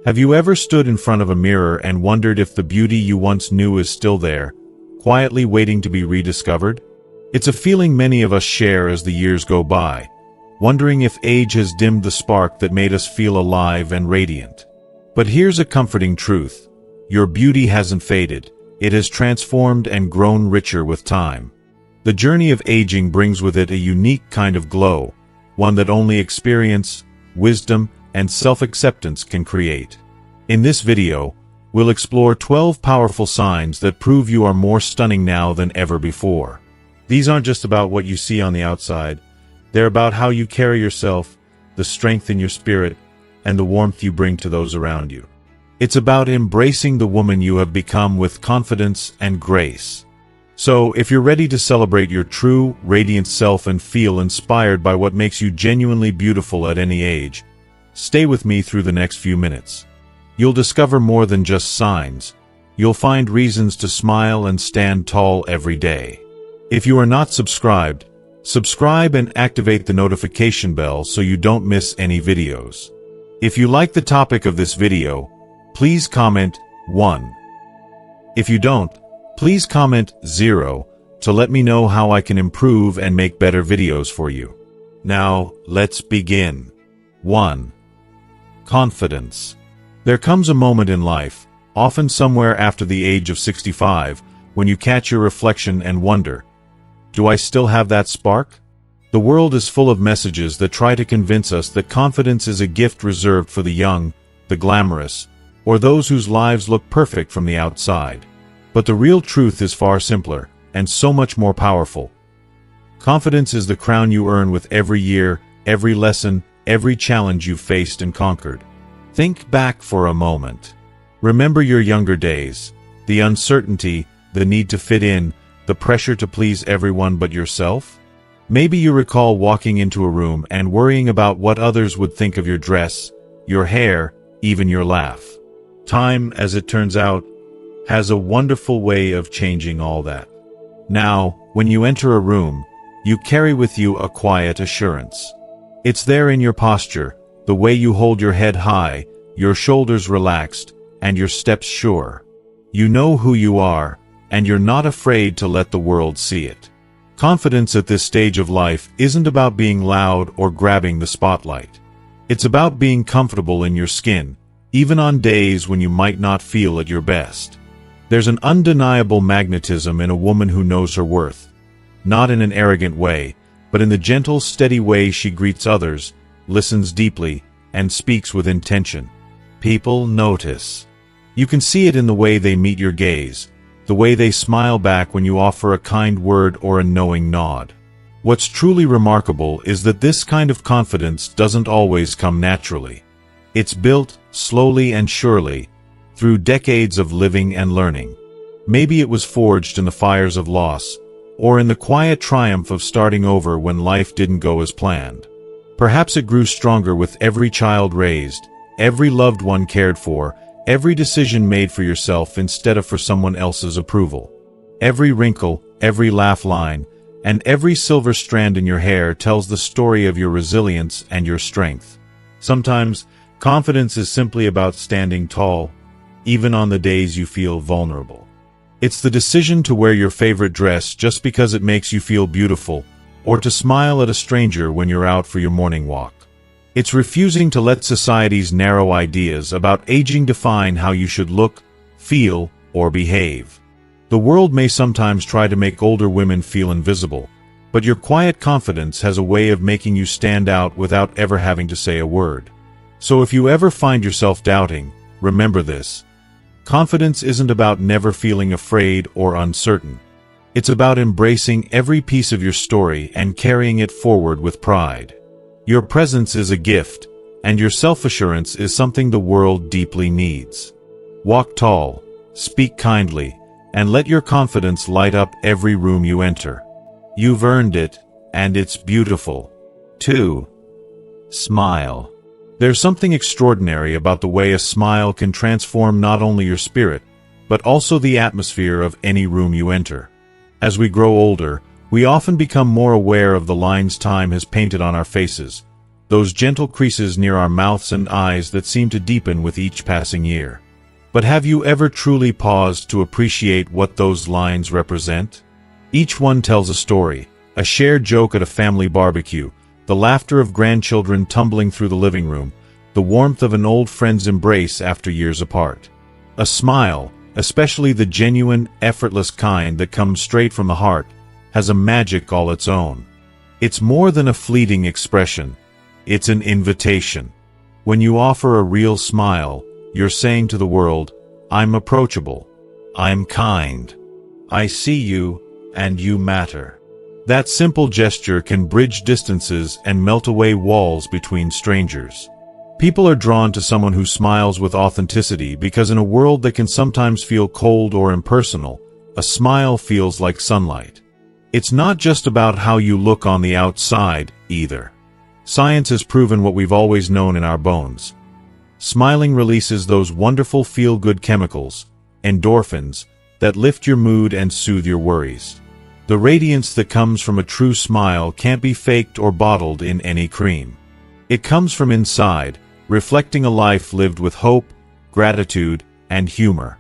Have you ever stood in front of a mirror and wondered if the beauty you once knew is still there, quietly waiting to be rediscovered? It's a feeling many of us share as the years go by, wondering if age has dimmed the spark that made us feel alive and radiant. But here's a comforting truth. Your beauty hasn't faded. It has transformed and grown richer with time. The journey of aging brings with it a unique kind of glow, one that only experience, wisdom, and self-acceptance can create. In this video, we'll explore 12 powerful signs that prove you are more stunning now than ever before. These aren't just about what you see on the outside. They're about how you carry yourself, the strength in your spirit, and the warmth you bring to those around you. It's about embracing the woman you have become with confidence and grace. So, if you're ready to celebrate your true, radiant self and feel inspired by what makes you genuinely beautiful at any age, stay with me through the next few minutes. You'll discover more than just signs. You'll find reasons to smile and stand tall every day. If you are not subscribed, subscribe and activate the notification bell so you don't miss any videos. If you like the topic of this video, please comment 1. If you don't, please comment 0 to let me know how I can improve and make better videos for you. Now, let's begin. 1. Confidence. There comes a moment in life, often somewhere after the age of 65, when you catch your reflection and wonder, do I still have that spark? The world is full of messages that try to convince us that confidence is a gift reserved for the young, the glamorous, or those whose lives look perfect from the outside. But the real truth is far simpler, and so much more powerful. Confidence is the crown you earn with every year, every lesson, every challenge you've faced and conquered. Think back for a moment. Remember your younger days, the uncertainty, the need to fit in, the pressure to please everyone but yourself? Maybe you recall walking into a room and worrying about what others would think of your dress, your hair, even your laugh. Time, as it turns out, has a wonderful way of changing all that. Now, when you enter a room, you carry with you a quiet assurance. It's there in your posture, the way you hold your head high, your shoulders relaxed, and your steps sure. You know who you are, and you're not afraid to let the world see it. Confidence at this stage of life isn't about being loud or grabbing the spotlight. It's about being comfortable in your skin, even on days when you might not feel at your best. There's an undeniable magnetism in a woman who knows her worth. Not in an arrogant way, but in the gentle, steady way she greets others, listens deeply, and speaks with intention. People notice. You can see it in the way they meet your gaze, the way they smile back when you offer a kind word or a knowing nod. What's truly remarkable is that this kind of confidence doesn't always come naturally. It's built, slowly and surely, through decades of living and learning. Maybe it was forged in the fires of loss, or in the quiet triumph of starting over when life didn't go as planned. Perhaps it grew stronger with every child raised, every loved one cared for, every decision made for yourself instead of for someone else's approval. Every wrinkle, every laugh line, and every silver strand in your hair tells the story of your resilience and your strength. Sometimes, confidence is simply about standing tall, even on the days you feel vulnerable. It's the decision to wear your favorite dress just because it makes you feel beautiful, or to smile at a stranger when you're out for your morning walk. It's refusing to let society's narrow ideas about aging define how you should look, feel, or behave. The world may sometimes try to make older women feel invisible, but your quiet confidence has a way of making you stand out without ever having to say a word. So if you ever find yourself doubting, remember this. Confidence isn't about never feeling afraid or uncertain. It's about embracing every piece of your story and carrying it forward with pride. Your presence is a gift, and your self-assurance is something the world deeply needs. Walk tall, speak kindly, and let your confidence light up every room you enter. You've earned it, and it's beautiful. 2. Smile. There's something extraordinary about the way a smile can transform not only your spirit, but also the atmosphere of any room you enter. As we grow older, we often become more aware of the lines time has painted on our faces, those gentle creases near our mouths and eyes that seem to deepen with each passing year. But have you ever truly paused to appreciate what those lines represent? Each one tells a story, a shared joke at a family barbecue, the laughter of grandchildren tumbling through the living room, the warmth of an old friend's embrace after years apart. A smile, especially the genuine, effortless kind that comes straight from the heart, has a magic all its own. It's more than a fleeting expression. It's an invitation. When you offer a real smile, you're saying to the world, I'm approachable. I'm kind. I see you, and you matter. That simple gesture can bridge distances and melt away walls between strangers. People are drawn to someone who smiles with authenticity because in a world that can sometimes feel cold or impersonal, a smile feels like sunlight. It's not just about how you look on the outside, either. Science has proven what we've always known in our bones. Smiling releases those wonderful feel-good chemicals, endorphins, that lift your mood and soothe your worries. The radiance that comes from a true smile can't be faked or bottled in any cream. It comes from inside, reflecting a life lived with hope, gratitude, and humor.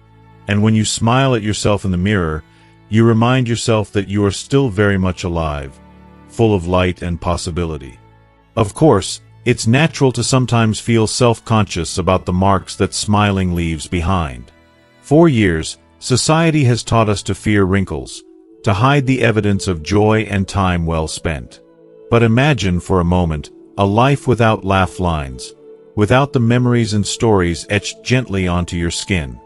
And when you smile at yourself in the mirror, you remind yourself that you are still very much alive, full of light and possibility. Of course, it's natural to sometimes feel self-conscious about the marks that smiling leaves behind. For years, society has taught us to fear wrinkles, to hide the evidence of joy and time well spent. But imagine for a moment, a life without laugh lines, without the memories and stories etched gently onto your skin.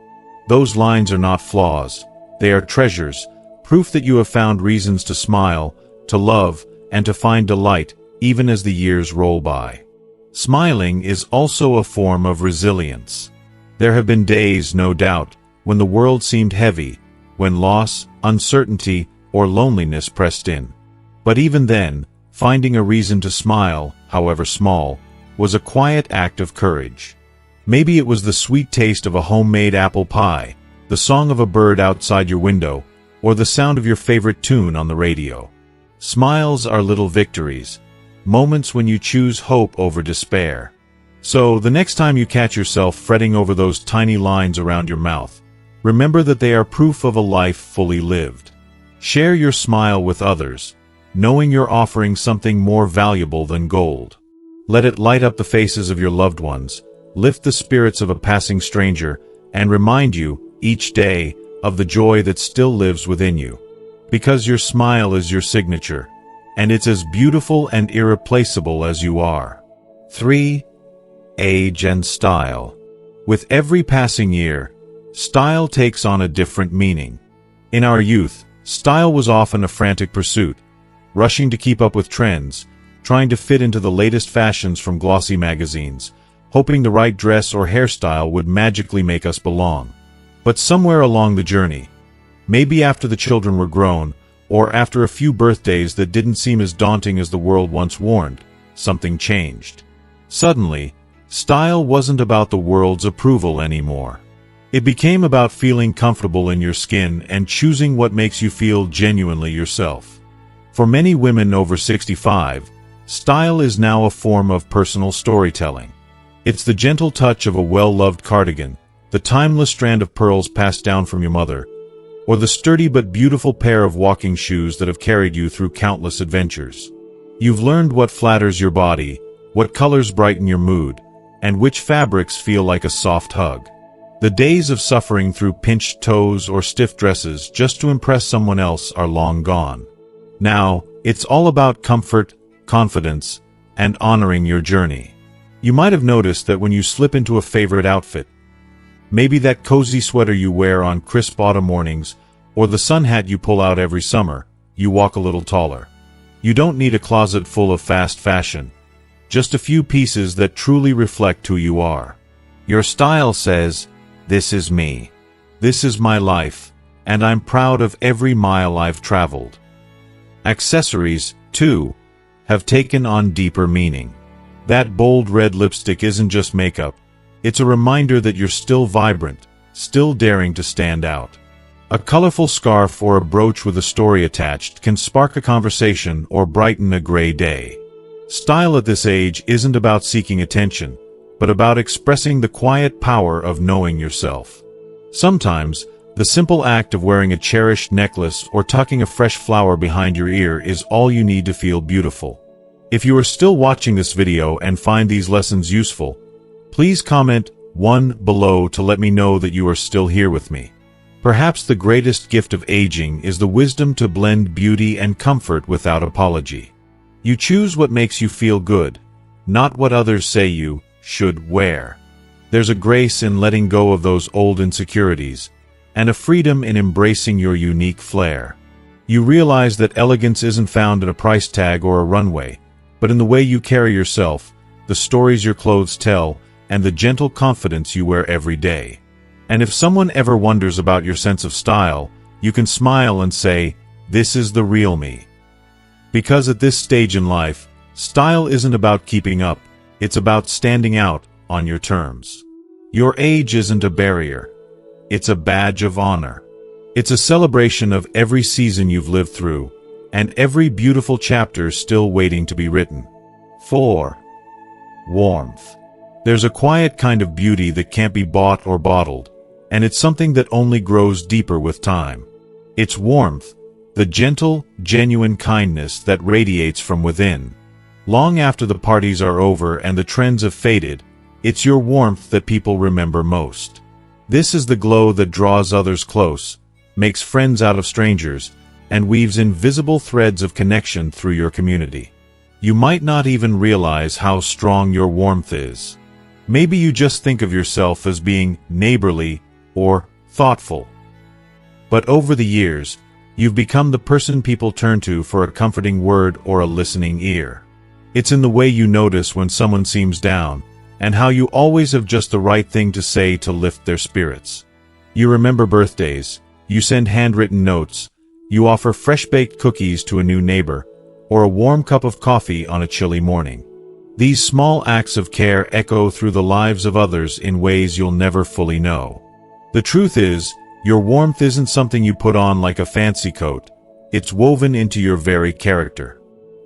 Those lines are not flaws, they are treasures, proof that you have found reasons to smile, to love, and to find delight, even as the years roll by. Smiling is also a form of resilience. There have been days, no doubt, when the world seemed heavy, when loss, uncertainty, or loneliness pressed in. But even then, finding a reason to smile, however small, was a quiet act of courage. Maybe it was the sweet taste of a homemade apple pie, the song of a bird outside your window, or the sound of your favorite tune on the radio. Smiles are little victories, moments when you choose hope over despair. So, the next time you catch yourself fretting over those tiny lines around your mouth, remember that they are proof of a life fully lived. Share your smile with others, knowing you're offering something more valuable than gold. Let it light up the faces of your loved ones, lift the spirits of a passing stranger, and remind you, each day, of the joy that still lives within you. Because your smile is your signature, and it's as beautiful and irreplaceable as you are. 3. Age and style. With every passing year, style takes on a different meaning. In our youth, style was often a frantic pursuit, rushing to keep up with trends, trying to fit into the latest fashions from glossy magazines, hoping the right dress or hairstyle would magically make us belong. But somewhere along the journey, maybe after the children were grown, or after a few birthdays that didn't seem as daunting as the world once warned, something changed. Suddenly, style wasn't about the world's approval anymore. It became about feeling comfortable in your skin and choosing what makes you feel genuinely yourself. For many women over 65, style is now a form of personal storytelling. It's the gentle touch of a well-loved cardigan, the timeless strand of pearls passed down from your mother, or the sturdy but beautiful pair of walking shoes that have carried you through countless adventures. You've learned what flatters your body, what colors brighten your mood, and which fabrics feel like a soft hug. The days of suffering through pinched toes or stiff dresses just to impress someone else are long gone. Now, it's all about comfort, confidence, and honoring your journey. You might have noticed that when you slip into a favorite outfit, maybe that cozy sweater you wear on crisp autumn mornings, or the sun hat you pull out every summer, you walk a little taller. You don't need a closet full of fast fashion, just a few pieces that truly reflect who you are. Your style says, "This is me. This is my life, and I'm proud of every mile I've traveled." Accessories, too, have taken on deeper meaning. That bold red lipstick isn't just makeup. It's a reminder that you're still vibrant, still daring to stand out. A colorful scarf or a brooch with a story attached can spark a conversation or brighten a gray day. Style at this age isn't about seeking attention, but about expressing the quiet power of knowing yourself. Sometimes, the simple act of wearing a cherished necklace or tucking a fresh flower behind your ear is all you need to feel beautiful. If you are still watching this video and find these lessons useful, please comment 1 below to let me know that you are still here with me. Perhaps the greatest gift of aging is the wisdom to blend beauty and comfort without apology. You choose what makes you feel good, not what others say you should wear. There's a grace in letting go of those old insecurities, and a freedom in embracing your unique flair. You realize that elegance isn't found in a price tag or a runway, but in the way you carry yourself, the stories your clothes tell, and the gentle confidence you wear every day. And if someone ever wonders about your sense of style, you can smile and say, "This is the real me." Because at this stage in life, style isn't about keeping up, it's about standing out on your terms. Your age isn't a barrier. It's a badge of honor. It's a celebration of every season you've lived through, and every beautiful chapter still waiting to be written. 4. Warmth. There's a quiet kind of beauty that can't be bought or bottled, and it's something that only grows deeper with time. It's warmth, the gentle, genuine kindness that radiates from within. Long after the parties are over and the trends have faded, it's your warmth that people remember most. This is the glow that draws others close, makes friends out of strangers, and weaves invisible threads of connection through your community. You might not even realize how strong your warmth is. Maybe you just think of yourself as being neighborly or thoughtful. But over the years, you've become the person people turn to for a comforting word or a listening ear. It's in the way you notice when someone seems down, and how you always have just the right thing to say to lift their spirits. You remember birthdays, you send handwritten notes, you offer fresh-baked cookies to a new neighbor, or a warm cup of coffee on a chilly morning. These small acts of care echo through the lives of others in ways you'll never fully know. The truth is, your warmth isn't something you put on like a fancy coat. It's woven into your very character.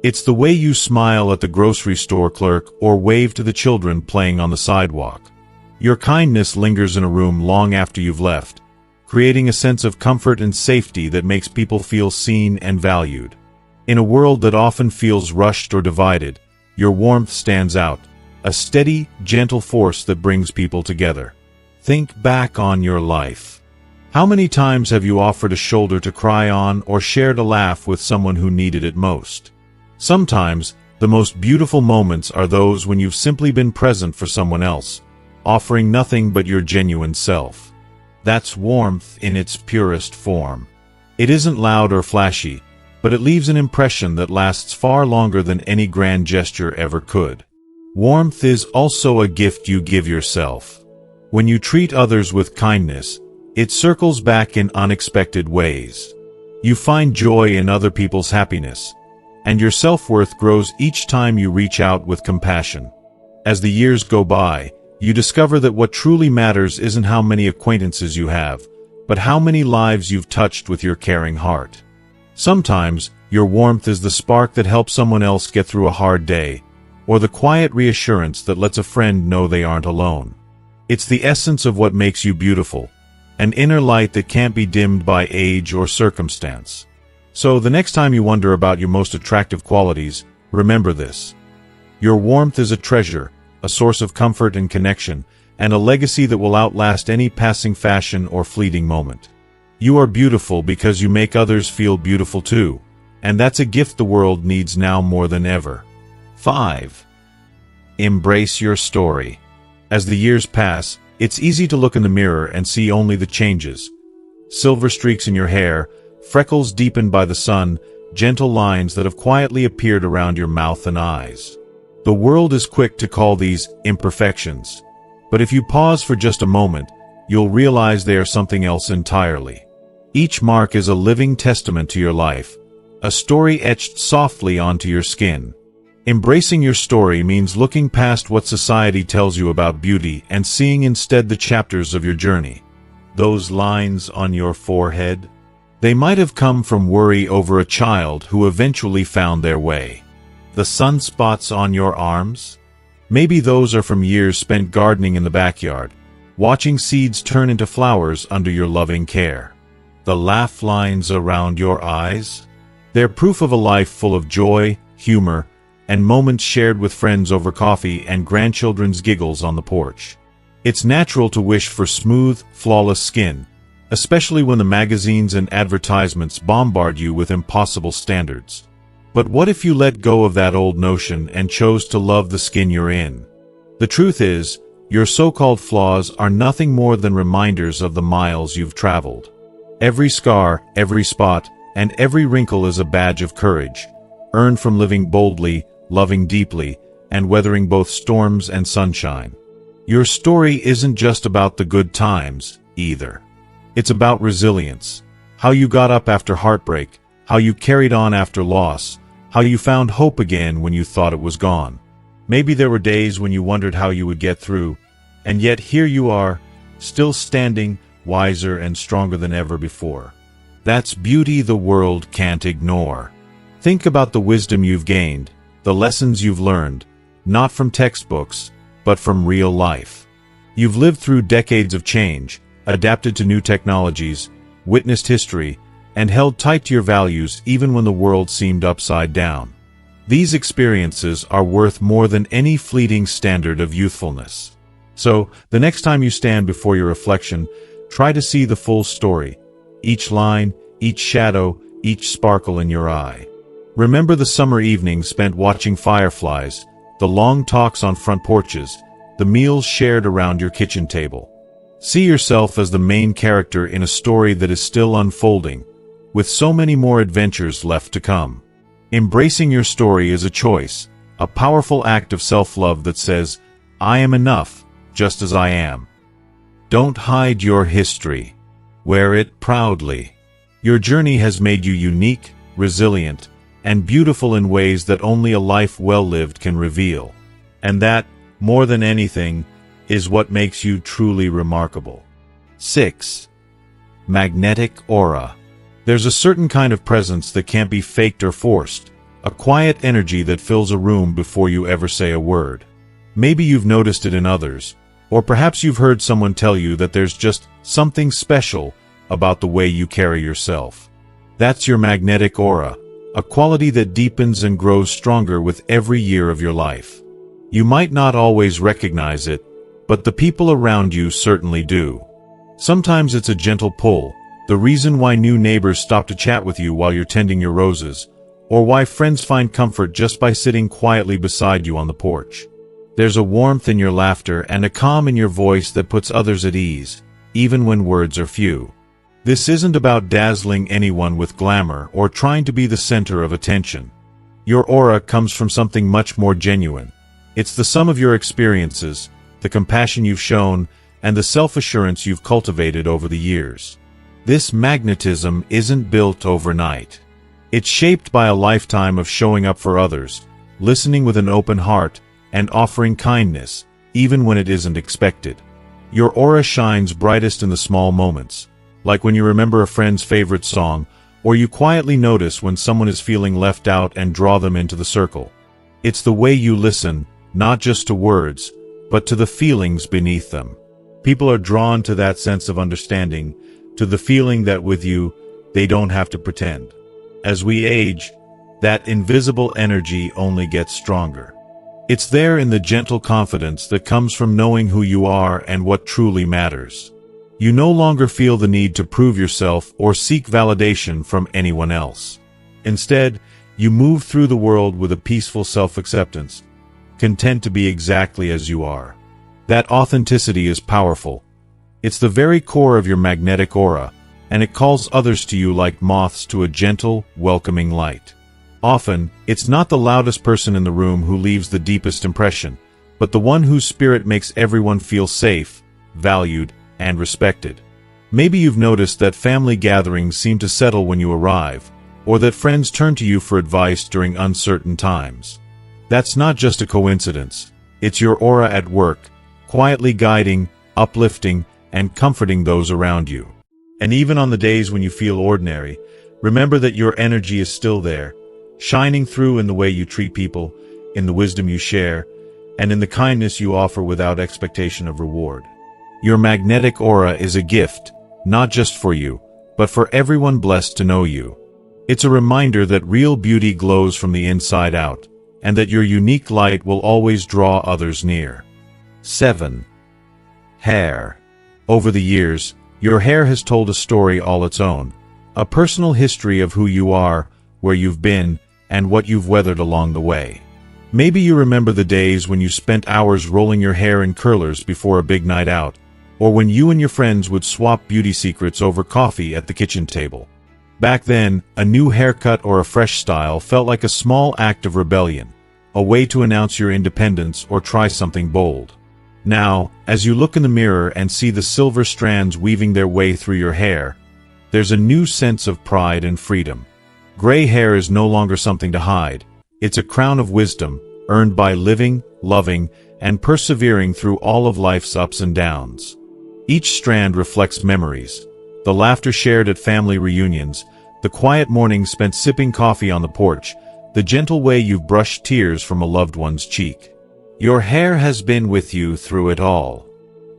It's the way you smile at the grocery store clerk or wave to the children playing on the sidewalk. Your kindness lingers in a room long after you've left, creating a sense of comfort and safety that makes people feel seen and valued. In a world that often feels rushed or divided, your warmth stands out, a steady, gentle force that brings people together. Think back on your life. How many times have you offered a shoulder to cry on or shared a laugh with someone who needed it most? Sometimes, the most beautiful moments are those when you've simply been present for someone else, offering nothing but your genuine self. That's warmth in its purest form. It isn't loud or flashy, but it leaves an impression that lasts far longer than any grand gesture ever could. Warmth is also a gift you give yourself. When you treat others with kindness, it circles back in unexpected ways. You find joy in other people's happiness, and your self-worth grows each time you reach out with compassion. As the years go by, you discover that what truly matters isn't how many acquaintances you have, but how many lives you've touched with your caring heart. Sometimes, your warmth is the spark that helps someone else get through a hard day, or the quiet reassurance that lets a friend know they aren't alone. It's the essence of what makes you beautiful, an inner light that can't be dimmed by age or circumstance. So the next time you wonder about your most attractive qualities, remember this. Your warmth is a treasure, a source of comfort and connection, and a legacy that will outlast any passing fashion or fleeting moment. You are beautiful because you make others feel beautiful too, and that's a gift the world needs now more than ever. 5. Embrace your story. As the years pass, it's easy to look in the mirror and see only the changes. Silver streaks in your hair, freckles deepened by the sun, gentle lines that have quietly appeared around your mouth and eyes. The world is quick to call these imperfections, but if you pause for just a moment, you'll realize they are something else entirely. Each mark is a living testament to your life, a story etched softly onto your skin. Embracing your story means looking past what society tells you about beauty and seeing instead the chapters of your journey. Those lines on your forehead? They might have come from worry over a child who eventually found their way. The sunspots on your arms? Maybe those are from years spent gardening in the backyard, watching seeds turn into flowers under your loving care. The laugh lines around your eyes? They're proof of a life full of joy, humor, and moments shared with friends over coffee and grandchildren's giggles on the porch. It's natural to wish for smooth, flawless skin, especially when the magazines and advertisements bombard you with impossible standards. But what if you let go of that old notion and chose to love the skin you're in? The truth is, your so-called flaws are nothing more than reminders of the miles you've traveled. Every scar, every spot, and every wrinkle is a badge of courage, earned from living boldly, loving deeply, and weathering both storms and sunshine. Your story isn't just about the good times, either. It's about resilience, how you got up after heartbreak, how you carried on after loss, how you found hope again when you thought it was gone. Maybe there were days when you wondered how you would get through, and yet here you are, still standing, wiser and stronger than ever before. That's beauty the world can't ignore. Think about the wisdom you've gained, the lessons you've learned, not from textbooks, but from real life. You've lived through decades of change, adapted to new technologies, witnessed history, and held tight to your values even when the world seemed upside down. These experiences are worth more than any fleeting standard of youthfulness. So, the next time you stand before your reflection, try to see the full story, each line, each shadow, each sparkle in your eye. Remember the summer evenings spent watching fireflies, the long talks on front porches, the meals shared around your kitchen table. See yourself as the main character in a story that is still unfolding, with so many more adventures left to come. Embracing your story is a choice, a powerful act of self-love that says, I am enough, just as I am. Don't hide your history. Wear it proudly. Your journey has made you unique, resilient, and beautiful in ways that only a life well lived can reveal. And that, more than anything, is what makes you truly remarkable. 6. Magnetic aura. There's a certain kind of presence that can't be faked or forced, a quiet energy that fills a room before you ever say a word. Maybe you've noticed it in others, or perhaps you've heard someone tell you that there's just something special about the way you carry yourself. That's your magnetic aura, a quality that deepens and grows stronger with every year of your life. You might not always recognize it, but the people around you certainly do. Sometimes it's a gentle pull, the reason why new neighbors stop to chat with you while you're tending your roses, or why friends find comfort just by sitting quietly beside you on the porch. There's a warmth in your laughter and a calm in your voice that puts others at ease, even when words are few. This isn't about dazzling anyone with glamour or trying to be the center of attention. Your aura comes from something much more genuine. It's the sum of your experiences, the compassion you've shown, and the self-assurance you've cultivated over the years. This magnetism isn't built overnight. It's shaped by a lifetime of showing up for others, listening with an open heart, and offering kindness, even when it isn't expected. Your aura shines brightest in the small moments, like when you remember a friend's favorite song, or you quietly notice when someone is feeling left out and draw them into the circle. It's the way you listen, not just to words, but to the feelings beneath them. People are drawn to that sense of understanding, to the feeling that with you, they don't have to pretend. As we age, that invisible energy only gets stronger. It's there in the gentle confidence that comes from knowing who you are and what truly matters. You no longer feel the need to prove yourself or seek validation from anyone else. Instead, you move through the world with a peaceful self-acceptance, content to be exactly as you are. That authenticity is powerful. It's the very core of your magnetic aura, and it calls others to you like moths to a gentle, welcoming light. Often, it's not the loudest person in the room who leaves the deepest impression, but the one whose spirit makes everyone feel safe, valued, and respected. Maybe you've noticed that family gatherings seem to settle when you arrive, or that friends turn to you for advice during uncertain times. That's not just a coincidence. It's your aura at work, quietly guiding, uplifting, and comforting those around you. And even on the days when you feel ordinary, remember that your energy is still there, shining through in the way you treat people, in the wisdom you share, and in the kindness you offer without expectation of reward. Your magnetic aura is a gift, not just for you, but for everyone blessed to know you. It's a reminder that real beauty glows from the inside out, and that your unique light will always draw others near. 7. Hair. Over the years, your hair has told a story all its own, a personal history of who you are, where you've been, and what you've weathered along the way. Maybe you remember the days when you spent hours rolling your hair in curlers before a big night out, or when you and your friends would swap beauty secrets over coffee at the kitchen table. Back then, a new haircut or a fresh style felt like a small act of rebellion, a way to announce your independence or try something bold. Now, as you look in the mirror and see the silver strands weaving their way through your hair, there's a new sense of pride and freedom. Gray hair is no longer something to hide. It's a crown of wisdom, earned by living, loving, and persevering through all of life's ups and downs. Each strand reflects memories, the laughter shared at family reunions, the quiet mornings spent sipping coffee on the porch, the gentle way you've brushed tears from a loved one's cheek. Your hair has been with you through it all.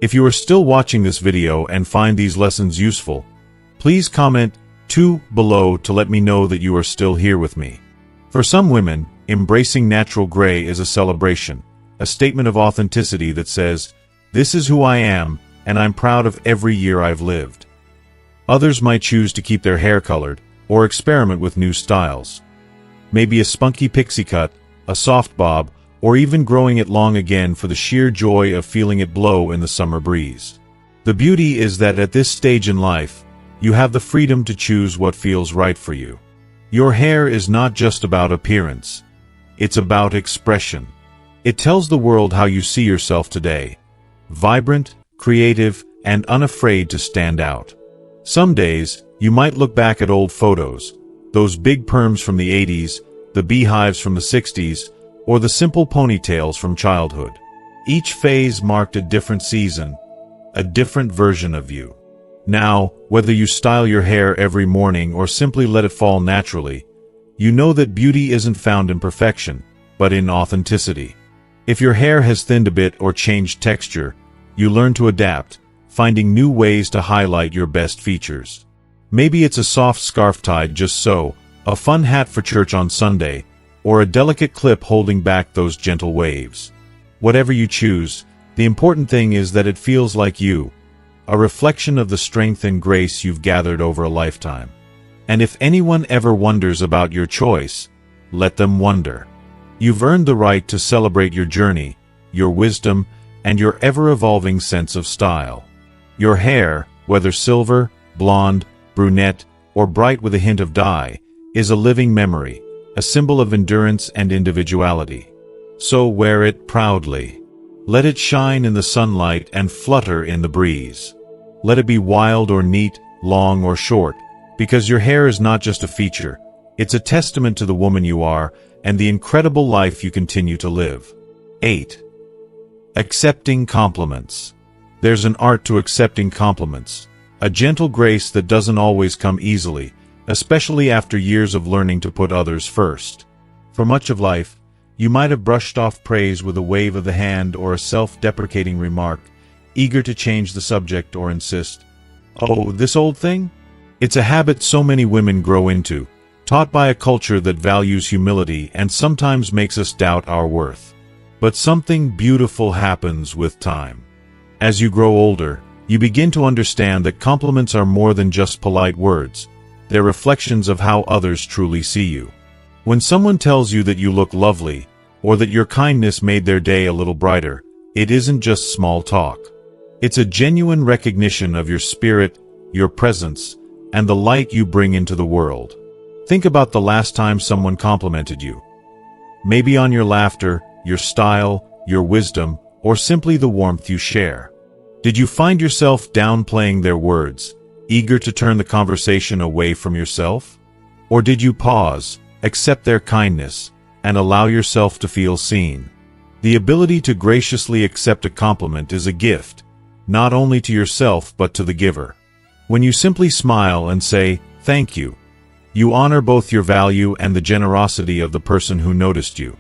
If you are still watching this video and find these lessons useful, please comment 2 below to let me know that you are still here with me. For some women, embracing natural gray is a celebration, a statement of authenticity that says, "This is who I am, and I'm proud of every year I've lived." Others might choose to keep their hair colored, or experiment with new styles. Maybe a spunky pixie cut, a soft bob, or even growing it long again for the sheer joy of feeling it blow in the summer breeze. The beauty is that at this stage in life, you have the freedom to choose what feels right for you. Your hair is not just about appearance. It's about expression. It tells the world how you see yourself today. Vibrant, creative, and unafraid to stand out. Some days, you might look back at old photos, those big perms from the 80s, the beehives from the 60s, or the simple ponytails from childhood. Each phase marked a different season, a different version of you. Now, whether you style your hair every morning or simply let it fall naturally, you know that beauty isn't found in perfection, but in authenticity. If your hair has thinned a bit or changed texture, you learn to adapt, finding new ways to highlight your best features. Maybe it's a soft scarf tied just so, a fun hat for church on Sunday, or a delicate clip holding back those gentle waves. Whatever you choose, the important thing is that it feels like you, a reflection of the strength and grace you've gathered over a lifetime. And if anyone ever wonders about your choice, let them wonder. You've earned the right to celebrate your journey, your wisdom, and your ever-evolving sense of style. Your hair, whether silver, blonde, brunette, or bright with a hint of dye, is a living memory, a symbol of endurance and individuality. So wear it proudly. Let it shine in the sunlight and flutter in the breeze. Let it be wild or neat, long or short, because your hair is not just a feature, it's a testament to the woman you are and the incredible life you continue to live. 8. Accepting compliments. There's an art to accepting compliments, a gentle grace that doesn't always come easily, especially after years of learning to put others first. For much of life, you might have brushed off praise with a wave of the hand or a self-deprecating remark, eager to change the subject or insist, "Oh, this old thing?" It's a habit so many women grow into, taught by a culture that values humility and sometimes makes us doubt our worth. But something beautiful happens with time. As you grow older, you begin to understand that compliments are more than just polite words. They're reflections of how others truly see you. When someone tells you that you look lovely, or that your kindness made their day a little brighter, it isn't just small talk. It's a genuine recognition of your spirit, your presence, and the light you bring into the world. Think about the last time someone complimented you. Maybe on your laughter, your style, your wisdom, or simply the warmth you share. Did you find yourself downplaying their words, eager to turn the conversation away from yourself? Or did you pause, accept their kindness, and allow yourself to feel seen? The ability to graciously accept a compliment is a gift, not only to yourself but to the giver. When you simply smile and say, "Thank you," You honor both your value and the generosity of the person who noticed you.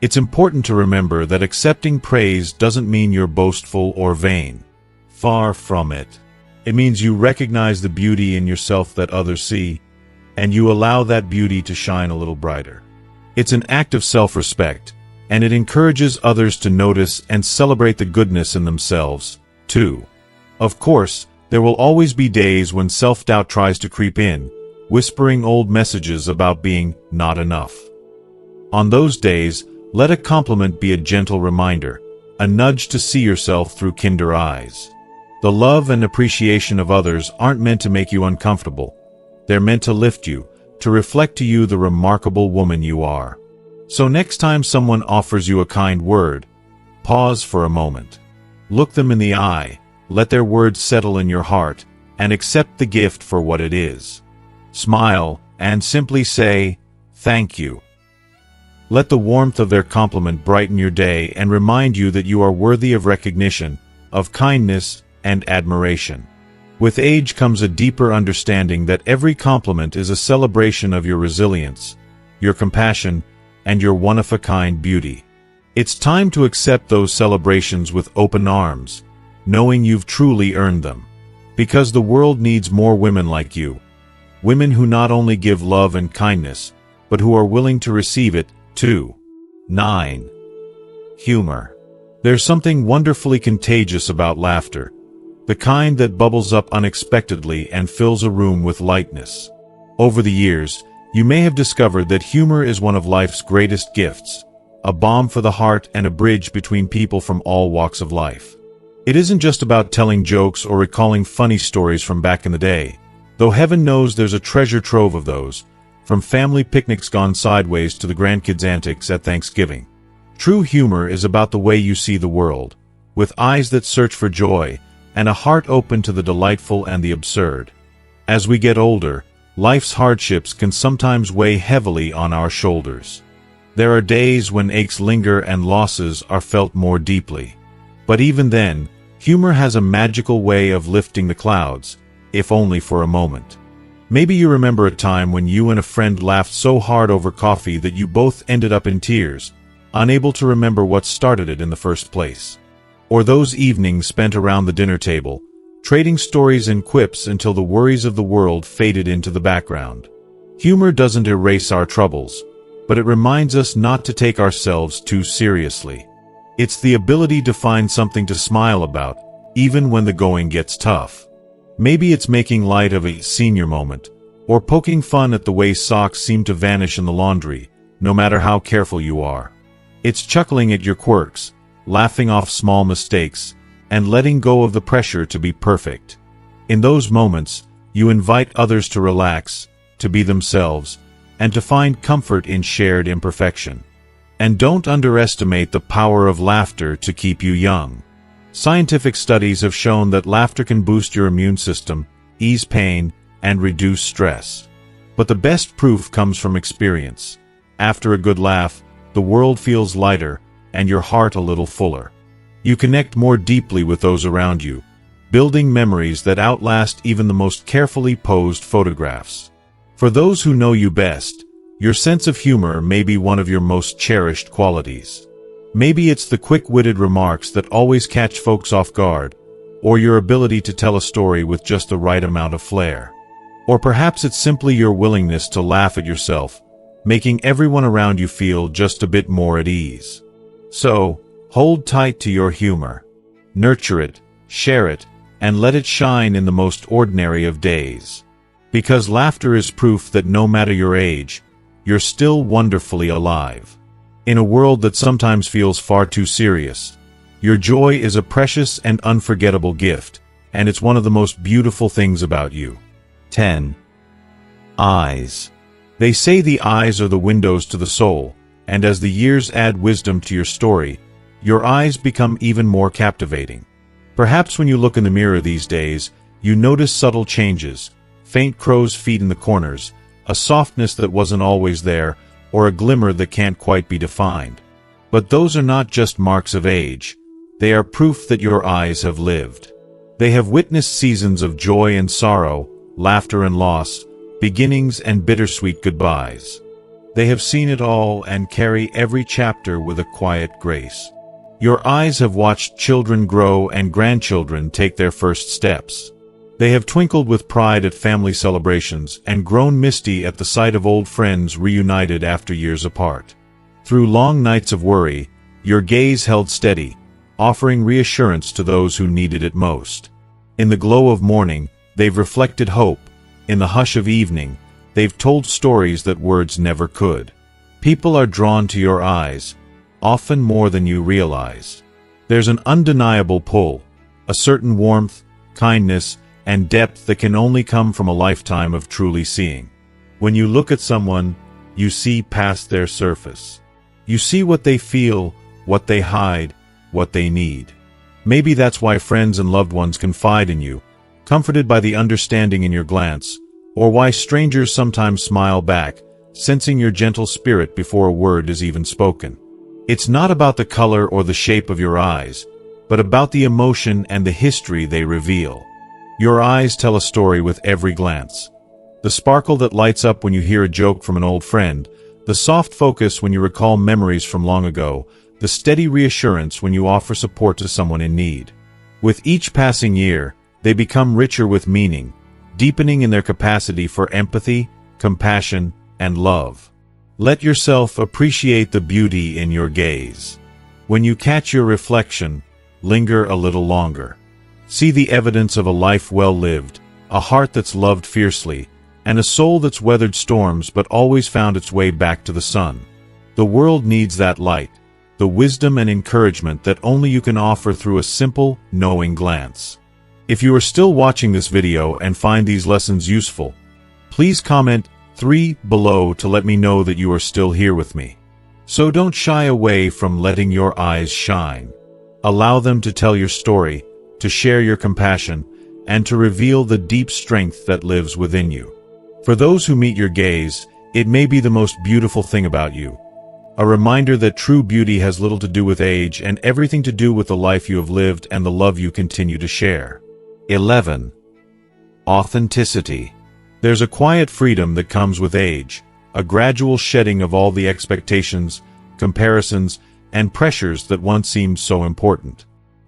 It's important to remember that accepting praise doesn't mean you're boastful or vain. Far from it. It means you recognize the beauty in yourself that others see, and you allow that beauty to shine a little brighter. It's an act of self-respect, and it encourages others to notice and celebrate the goodness in themselves, too. Of course, there will always be days when self-doubt tries to creep in, whispering old messages about being not enough. On those days, let a compliment be a gentle reminder, a nudge to see yourself through kinder eyes. The love and appreciation of others aren't meant to make you uncomfortable. They're meant to lift you, to reflect to you the remarkable woman you are. So next time someone offers you a kind word, pause for a moment. Look them in the eye, let their words settle in your heart, and accept the gift for what it is. Smile, and simply say, "Thank you." Let the warmth of their compliment brighten your day and remind you that you are worthy of recognition, of kindness, and admiration. With age comes a deeper understanding that every compliment is a celebration of your resilience, your compassion, and your one-of-a-kind beauty. It's time to accept those celebrations with open arms, knowing you've truly earned them. Because the world needs more women like you. Women who not only give love and kindness, but who are willing to receive it, too. 9. Humor. There's something wonderfully contagious about laughter, the kind that bubbles up unexpectedly and fills a room with lightness. Over the years, you may have discovered that humor is one of life's greatest gifts, a balm for the heart and a bridge between people from all walks of life. It isn't just about telling jokes or recalling funny stories from back in the day, though heaven knows there's a treasure trove of those, from family picnics gone sideways to the grandkids' antics at Thanksgiving. True humor is about the way you see the world, with eyes that search for joy, and a heart open to the delightful and the absurd. As we get older, life's hardships can sometimes weigh heavily on our shoulders. There are days when aches linger and losses are felt more deeply. But even then, humor has a magical way of lifting the clouds, if only for a moment. Maybe you remember a time when you and a friend laughed so hard over coffee that you both ended up in tears, unable to remember what started it in the first place. Or those evenings spent around the dinner table, trading stories and quips until the worries of the world faded into the background. Humor doesn't erase our troubles, but it reminds us not to take ourselves too seriously. It's the ability to find something to smile about, even when the going gets tough. Maybe it's making light of a senior moment, or poking fun at the way socks seem to vanish in the laundry, no matter how careful you are. It's chuckling at your quirks, laughing off small mistakes, and letting go of the pressure to be perfect. In those moments, you invite others to relax, to be themselves, and to find comfort in shared imperfection. And don't underestimate the power of laughter to keep you young. Scientific studies have shown that laughter can boost your immune system, ease pain, and reduce stress. But the best proof comes from experience. After a good laugh, the world feels lighter, and your heart a little fuller. You connect more deeply with those around you, building memories that outlast even the most carefully posed photographs. For those who know you best, your sense of humor may be one of your most cherished qualities. Maybe it's the quick-witted remarks that always catch folks off guard, or your ability to tell a story with just the right amount of flair. Or perhaps it's simply your willingness to laugh at yourself, making everyone around you feel just a bit more at ease. So, hold tight to your humor. Nurture it, share it, and let it shine in the most ordinary of days. Because laughter is proof that no matter your age, you're still wonderfully alive. In a world that sometimes feels far too serious, your joy is a precious and unforgettable gift, and it's one of the most beautiful things about you. 10. Eyes. They say the eyes are the windows to the soul, and as the years add wisdom to your story, your eyes become even more captivating. Perhaps when you look in the mirror these days, you notice subtle changes, faint crow's feet in the corners, a softness that wasn't always there, or a glimmer that can't quite be defined. But those are not just marks of age. They are proof that your eyes have lived. They have witnessed seasons of joy and sorrow, laughter and loss, beginnings and bittersweet goodbyes. They have seen it all and carry every chapter with a quiet grace. Your eyes have watched children grow and grandchildren take their first steps. They have twinkled with pride at family celebrations and grown misty at the sight of old friends reunited after years apart. Through long nights of worry, your gaze held steady, offering reassurance to those who needed it most. In the glow of morning, they've reflected hope. In the hush of evening, they've told stories that words never could. People are drawn to your eyes, often more than you realize. There's an undeniable pull, a certain warmth, kindness, and depth that can only come from a lifetime of truly seeing. When you look at someone, you see past their surface. You see what they feel, what they hide, what they need. Maybe that's why friends and loved ones confide in you, comforted by the understanding in your glance, or why strangers sometimes smile back, sensing your gentle spirit before a word is even spoken. It's not about the color or the shape of your eyes, but about the emotion and the history they reveal. Your eyes tell a story with every glance. The sparkle that lights up when you hear a joke from an old friend, the soft focus when you recall memories from long ago, the steady reassurance when you offer support to someone in need. With each passing year, they become richer with meaning, deepening in their capacity for empathy, compassion, and love. Let yourself appreciate the beauty in your gaze. When you catch your reflection, linger a little longer. See the evidence of a life well lived, a heart that's loved fiercely, and a soul that's weathered storms but always found its way back to the sun. The world needs that light, the wisdom and encouragement that only you can offer through a simple, knowing glance. If you are still watching this video and find these lessons useful, please comment 3 below to let me know that you are still here with me. So don't shy away from letting your eyes shine. Allow them to tell your story, to share your compassion, and to reveal the deep strength that lives within you. For those who meet your gaze, it may be the most beautiful thing about you. A reminder that true beauty has little to do with age and everything to do with the life you have lived and the love you continue to share. 11. Authenticity. There's a quiet freedom that comes with age, a gradual shedding of all the expectations, comparisons, and pressures that once seemed so important.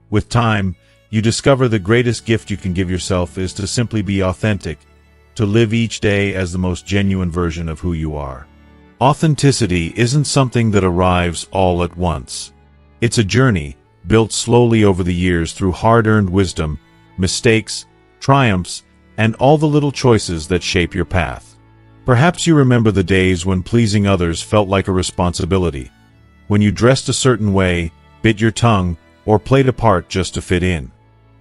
With time, you discover the greatest gift you can give yourself is to simply be authentic, to live each day as the most genuine version of who you are. Authenticity isn't something that arrives all at once. It's a journey, built slowly over the years through hard-earned wisdom, mistakes, triumphs, and all the little choices that shape your path. Perhaps you remember the days when pleasing others felt like a responsibility, when you dressed a certain way, bit your tongue, or played a part just to fit in.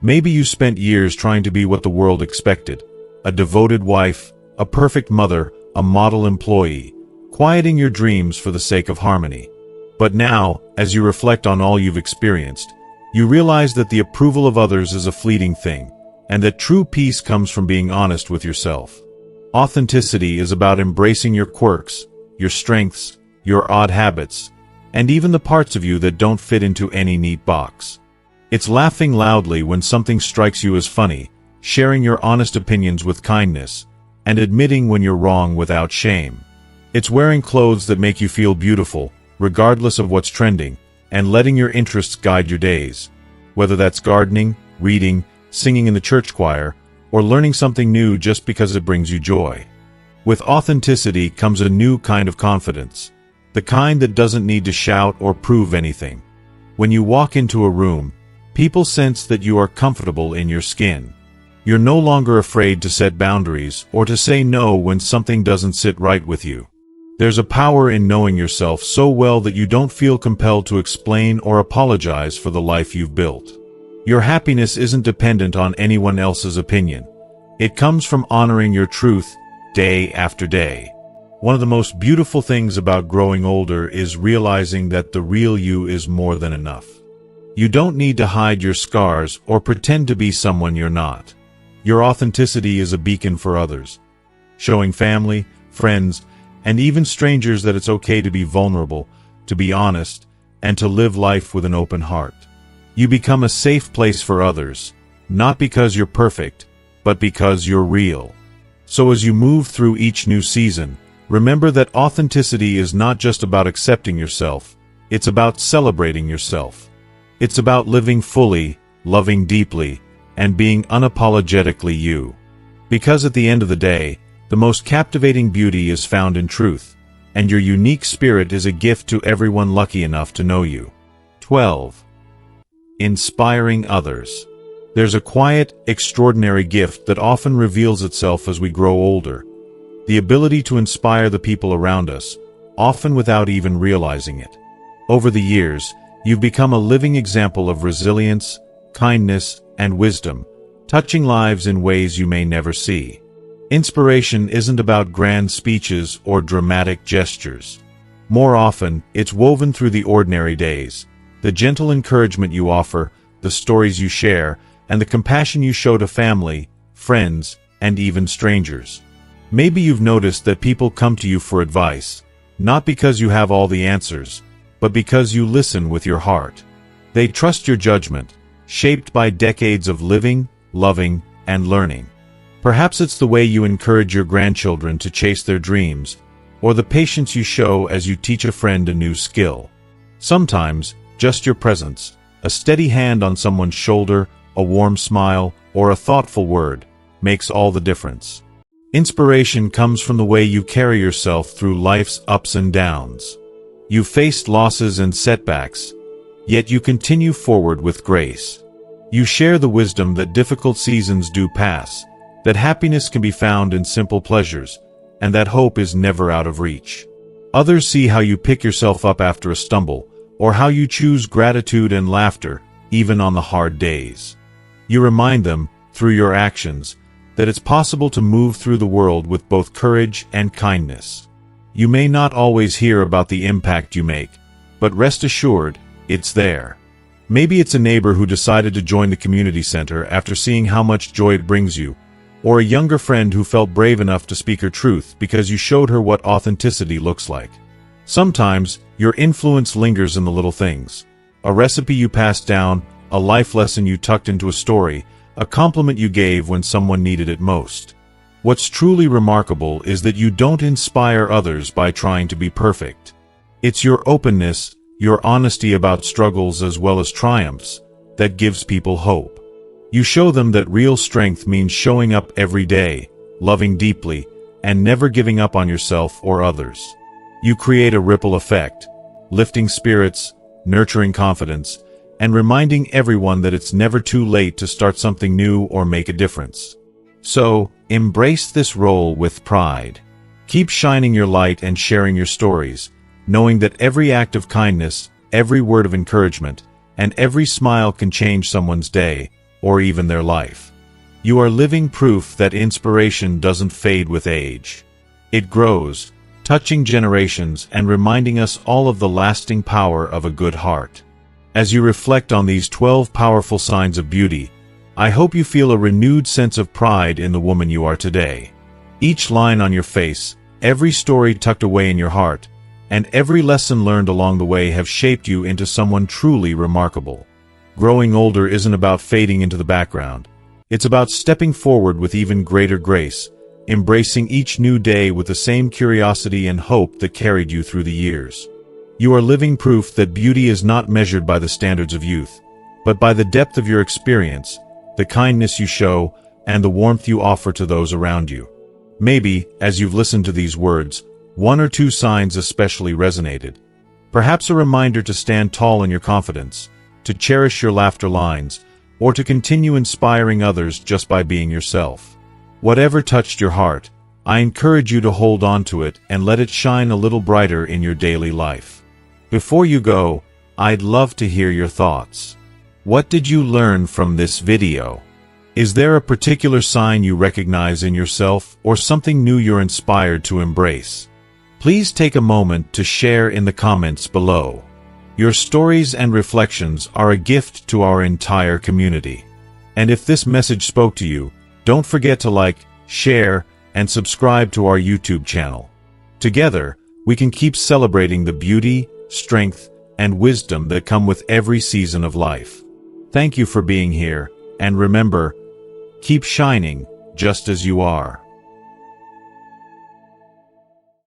Maybe you spent years trying to be what the world expected, a devoted wife, a perfect mother, a model employee, quieting your dreams for the sake of harmony. But now, as you reflect on all you've experienced, you realize that the approval of others is a fleeting thing, and that true peace comes from being honest with yourself. Authenticity is about embracing your quirks, your strengths, your odd habits, and even the parts of you that don't fit into any neat box. It's laughing loudly when something strikes you as funny, sharing your honest opinions with kindness, and admitting when you're wrong without shame. It's wearing clothes that make you feel beautiful, regardless of what's trending, and letting your interests guide your days. Whether that's gardening, reading, singing in the church choir, or learning something new just because it brings you joy. With authenticity comes a new kind of confidence, the kind that doesn't need to shout or prove anything. When you walk into a room, people sense that you are comfortable in your skin. You're no longer afraid to set boundaries or to say no when something doesn't sit right with you. There's a power in knowing yourself so well that you don't feel compelled to explain or apologize for the life you've built. Your happiness isn't dependent on anyone else's opinion. It comes from honoring your truth day after day. One of the most beautiful things about growing older is realizing that the real you is more than enough. You don't need to hide your scars or pretend to be someone you're not. Your authenticity is a beacon for others, showing family, friends, and even strangers that it's okay to be vulnerable, to be honest, and to live life with an open heart. You become a safe place for others, not because you're perfect, but because you're real. So as you move through each new season, remember that authenticity is not just about accepting yourself, it's about celebrating yourself. It's about living fully, loving deeply, and being unapologetically you. Because at the end of the day, the most captivating beauty is found in truth, and your unique spirit is a gift to everyone lucky enough to know you. 12. Inspiring others. There's a quiet, extraordinary gift that often reveals itself as we grow older. The ability to inspire the people around us, often without even realizing it. Over the years, you've become a living example of resilience, kindness, and wisdom, touching lives in ways you may never see. Inspiration isn't about grand speeches or dramatic gestures. More often, it's woven through the ordinary days, the gentle encouragement you offer, the stories you share, and the compassion you show to family, friends, and even strangers. Maybe you've noticed that people come to you for advice, not because you have all the answers, but because you listen with your heart. They trust your judgment, shaped by decades of living, loving, and learning. Perhaps it's the way you encourage your grandchildren to chase their dreams, or the patience you show as you teach a friend a new skill. Sometimes, just your presence, a steady hand on someone's shoulder, a warm smile, or a thoughtful word, makes all the difference. Inspiration comes from the way you carry yourself through life's ups and downs. You've faced losses and setbacks, yet you continue forward with grace. You share the wisdom that difficult seasons do pass, that happiness can be found in simple pleasures, and that hope is never out of reach. Others see how you pick yourself up after a stumble, or how you choose gratitude and laughter, even on the hard days. You remind them, through your actions, that it's possible to move through the world with both courage and kindness. You may not always hear about the impact you make, but rest assured, it's there. Maybe it's a neighbor who decided to join the community center after seeing how much joy it brings you, or a younger friend who felt brave enough to speak her truth because you showed her what authenticity looks like. Sometimes, your influence lingers in the little things. A recipe you passed down, a life lesson you tucked into a story, a compliment you gave when someone needed it most. What's truly remarkable is that you don't inspire others by trying to be perfect. It's your openness, your honesty about struggles as well as triumphs, that gives people hope. You show them that real strength means showing up every day, loving deeply, and never giving up on yourself or others. You create a ripple effect, lifting spirits, nurturing confidence, and reminding everyone that it's never too late to start something new or make a difference. So, embrace this role with pride. Keep shining your light and sharing your stories, knowing that every act of kindness, every word of encouragement, and every smile can change someone's day, or even their life. You are living proof that inspiration doesn't fade with age. It grows, touching generations and reminding us all of the lasting power of a good heart. As you reflect on these 12 powerful signs of beauty, I hope you feel a renewed sense of pride in the woman you are today. Each line on your face, every story tucked away in your heart, and every lesson learned along the way have shaped you into someone truly remarkable. Growing older isn't about fading into the background. It's about stepping forward with even greater grace, embracing each new day with the same curiosity and hope that carried you through the years. You are living proof that beauty is not measured by the standards of youth, but by the depth of your experience, the kindness you show, and the warmth you offer to those around you. Maybe, as you've listened to these words, one or two signs especially resonated. Perhaps a reminder to stand tall in your confidence, to cherish your laughter lines, or to continue inspiring others just by being yourself. Whatever touched your heart, I encourage you to hold on to it and let it shine a little brighter in your daily life. Before you go, I'd love to hear your thoughts. What did you learn from this video? Is there a particular sign you recognize in yourself or something new you're inspired to embrace? Please take a moment to share in the comments below. Your stories and reflections are a gift to our entire community. And if this message spoke to you, don't forget to like, share, and subscribe to our YouTube channel. Together, we can keep celebrating the beauty, strength, and wisdom that come with every season of life. Thank you for being here, and remember, keep shining just as you are.